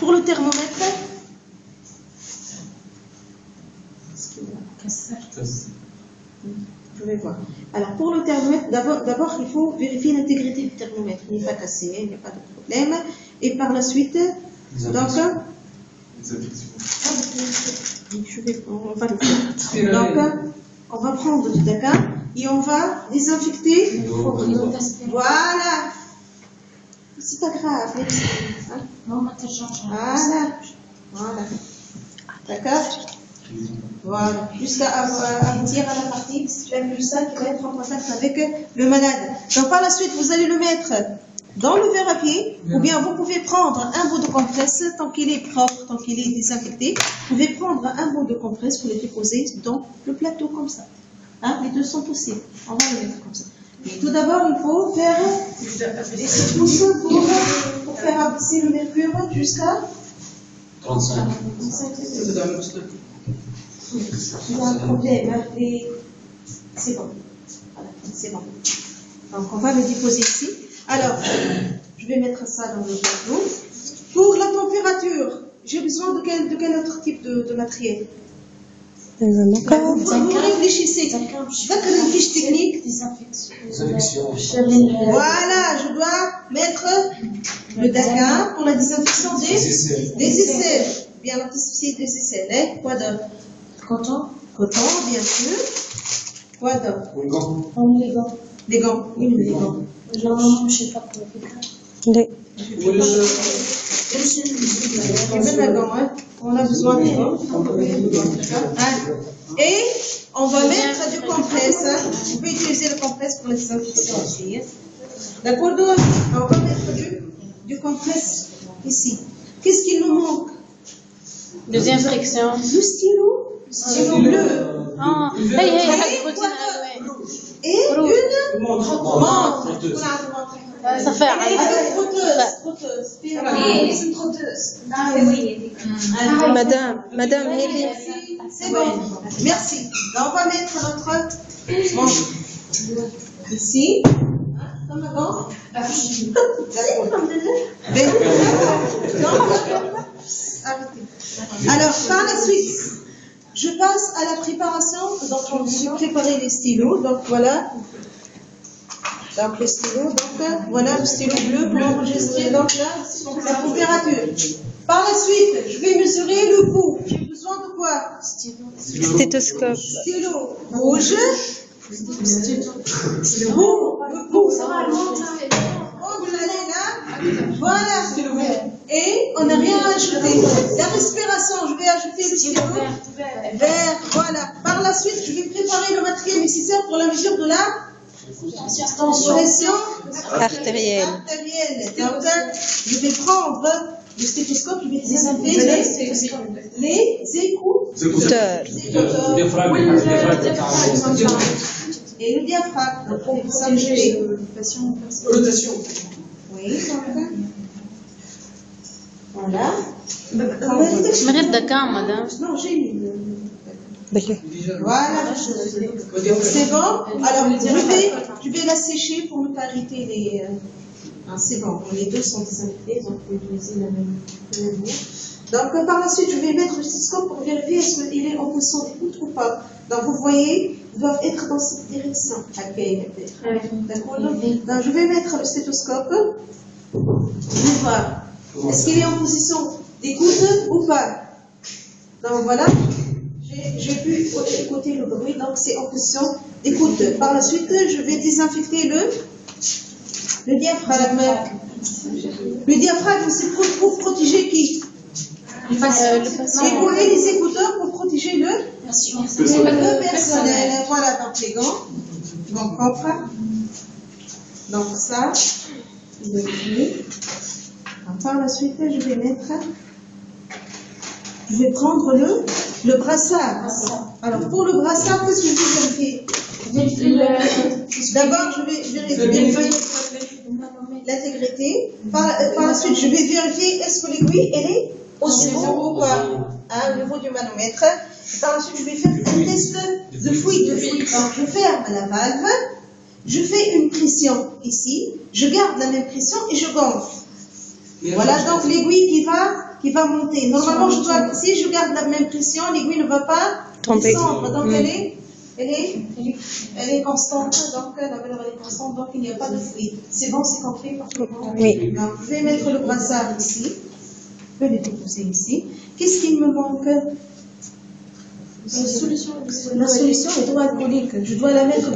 Pour le thermomètre, je vais voir. Alors, pour le thermomètre, d'abord, il faut vérifier l'intégrité du thermomètre. Il n'est pas cassé, il n'y a pas de problème. Et par la suite, donc, on va le faire. Donc, on va prendre du Dakar et on va désinfecter. Voilà. C'est pas grave. Voilà. D'accord. Voilà. Jusqu'à aboutir à la partie l'impulsat qui va être en contact avec le malade. Donc par la suite, vous allez le mettre dans le verre à pied, ou bien vous pouvez prendre un bout de compresse, tant qu'il est propre, tant qu'il est désinfecté, vous pouvez prendre un bout de compresse pour le déposer dans le plateau comme ça. Hein, les deux sont possibles. On va le mettre comme ça. Mais tout d'abord, il faut faire des secousses pour faire abaisser le mercure jusqu'à 35. Il y a un problème. Hein, c'est bon. Voilà, c'est bon. Donc, on va le déposer ici. Alors, je vais mettre ça dans le plateau. Pour la température, j'ai besoin de quel autre type de matériel? Vous réfléchissez. D'accord, une fiche technique. Voilà, je dois mettre le Dakar pour la désinfection des aisselles. Bien, la petite des aisselles. Hein? Quoi d'autre? Coton, bien sûr. Quoi d'autre? Les gants. Oui, les gants. Non, je sais pas quoi. On a besoin des gants. Et on va mettre du compresse. On peut utiliser le compresse pour la désinfection aussi. D'accord? Donc, on va mettre du compresse ici. Qu'est-ce qu'il nous manque? Désinfection. Le stylo bleu. Et une montre. Ça fait une trotteuse. Madame Heli. C'est bon. Merci. Là, on va mettre notre montre ici. Comme avant. Alors, par la suite, je passe à la préparation. Donc, on a préparé les stylos. Donc, voilà. Donc, le stylo. Donc, voilà le stylo bleu pour enregistrer donc, la température. Par la suite, je vais mesurer le pouls. J'ai besoin de quoi? Stéthoscope. Stylo rouge. Le pouls. Vous allez là. Voilà. Et on n'a rien à ajouter. La respiration, je vais ajouter le stylo vert. Voilà. Par la suite, je vais préparer le matériel nécessaire pour la mesure de la pression artérielle. Donc, je vais prendre le stéthoscope, je vais désinfecter les écouteurs. Et le diaphragme. Rotation. Oui, voilà. Non, j'ai mis. Voilà. C'est bon. Alors, je vais la sécher pour ne pas irriter les. C'est bon. Les deux sont désinfectés, donc vous pouvez utiliser la même. Donc, par la suite, je vais mettre le stéthoscope pour vérifier est-ce qu'il est en position d'écoute ou pas. Donc, vous voyez, ils doivent être dans cette direction. D'accord. Donc, je vais mettre le stéthoscope. Je vais voir. Est-ce qu'il est en position d'écoute ou pas? Donc, voilà. J'ai pu écouter le bruit, donc c'est en position d'écoute. Par la suite, je vais désinfecter le diaphragme. Le diaphragme, c'est pour protéger qui? Et pour les écouteurs, pour protéger le personnel. Voilà, donc les gants propres. Donc ça, par la suite, je vais prendre le brassard. Alors, pour le brassard, qu'est-ce que je vais vérifier? D'abord, je vais vérifier l'intégrité. Par la suite, je vais vérifier est-ce que l'aiguille, elle est au niveau ou pas? Au niveau du manomètre. Par la suite, je vais faire un test de fouille. Donc, je ferme la valve. Je fais une pression ici. Je garde la même pression et je gonfle. Voilà donc l'aiguille qui va qui va monter. Normalement, si je garde la même pression, l'aiguille ne va pas descendre. Donc, elle est constante. Donc, la valeur est constante. Donc, il n'y a pas de fluide. C'est bon, c'est compris parfaitement. Oui. Donc, je vais mettre le brassard ici. Je vais le déposer ici. Qu'est-ce qu'il me manque? La solution hydroalcoolique. Je dois la mettre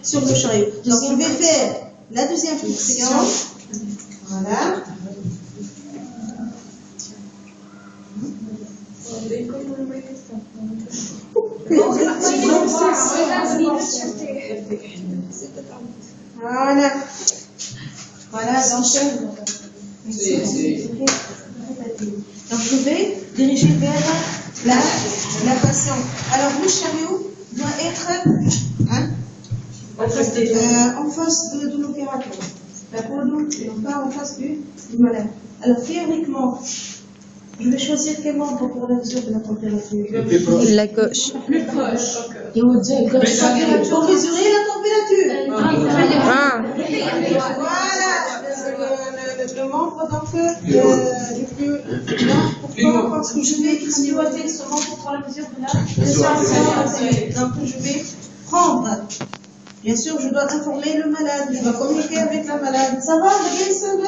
sur le chariot. Donc, je vais faire la deuxième friction. Voilà. Voilà. Voilà, donc je vais diriger vers la patiente. Alors, le chariot doit être en face de l'opérateur. D'accord, donc pas en face du malade. Alors, théoriquement, je vais choisir quel membre pour la mesure de la température. La gauche. Plus proche. Pour mesurer la température. Voilà. Le membre donc le plus. Pourquoi? Parce que je vais exploiter ce membre pour la mesure de la température. Donc je vais prendre. Bien sûr, je dois informer le malade, je dois communiquer avec la malade. Ça va, ça va,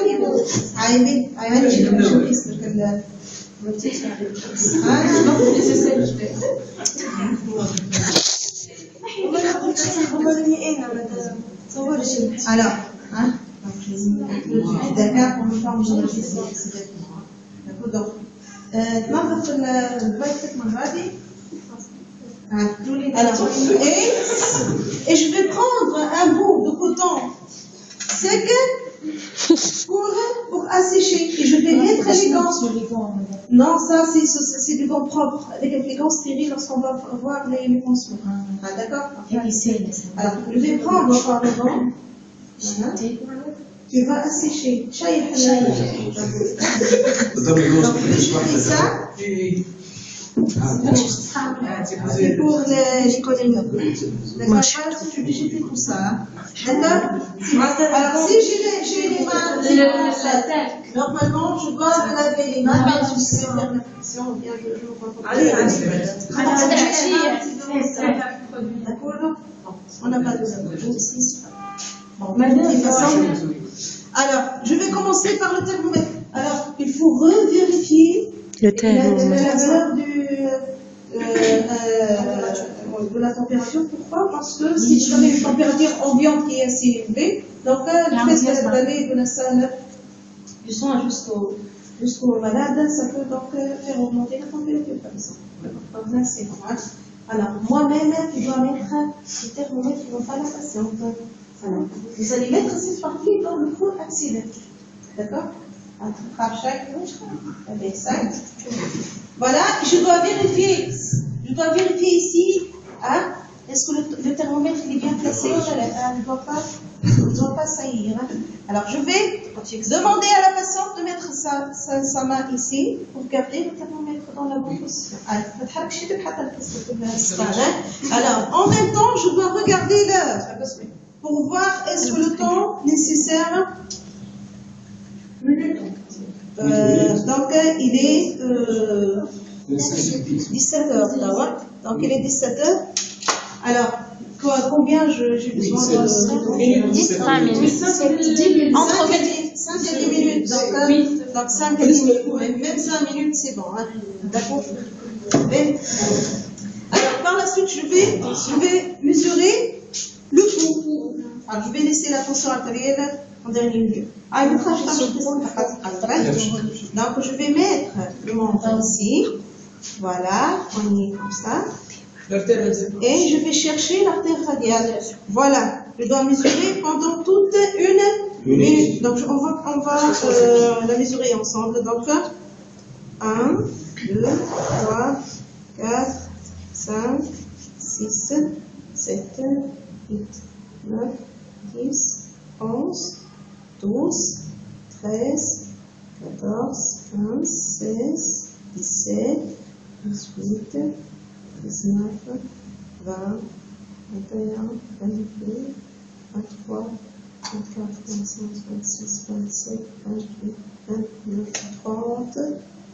alors, d'accord, on me parle de d'accord, alors, et je vais prendre un bout de coton sec pour assécher. Et je vais mettre les gants. Non, ça c'est du gants propre. Les gants stériles lorsqu'on va voir les pansements. D'accord? Alors, je vais prendre par le gant. Voilà. Tu vas assécher. Donc, je fais ça. C'est pour l'économie. D'accord, j'ai fait tout ça. D'accord. Alors, si j'ai les mains, normalement, je dois me laver les mains. Je vais faire la friction, ou bien je me contente. D'accord. On n'a pas de aussi. Alors, je vais commencer par le thermomètre. Alors, il faut revérifier Le la valeur de la température. Pourquoi? Parce que si je mets une température ambiante qui est assez élevée, donc le fait d'aller de la salle du soin jusqu'au malade, ça peut donc faire augmenter la température comme ça. Donc là, c'est normal. Alors, moi-même, je dois mettre le thermomètre qui ne va pas la patiente. Voilà. Vous allez mettre cette partie dans le pot axillaire. D'accord? Voilà, je dois vérifier ici, est-ce que le thermomètre est bien placé? Il ne doit pas saillir. Alors je vais demander à la patiente de mettre sa main ici pour garder le thermomètre dans la bonne position. Alors en même temps, je dois regarder l'heure pour voir est-ce que le temps nécessaire. Donc il est 17h. Donc il est 17h. Alors, combien j'ai besoin de 5 minutes. Entre 5 et 10 minutes. Donc 5 et 10 minutes. Même 5 minutes, c'est bon. Hein. D'accord. Alors, par la suite, je vais mesurer le pouls. Alors, je vais laisser la tension artérielle en dernier lieu. Donc, je vais mettre le membre ici. Voilà, on y est comme ça. Et je vais chercher l'artère radiale. Voilà, je dois mesurer pendant toute une minute. Donc, on va la mesurer ensemble. Donc, 1, 2, 3, 4, 5, 6, 7, 8, 9, 10, 11, 12, 13, 14, 15, 16, 17, 18, 19, 20, 21, 22, 23, 24, 25, 26, 27, 28, 29, 30,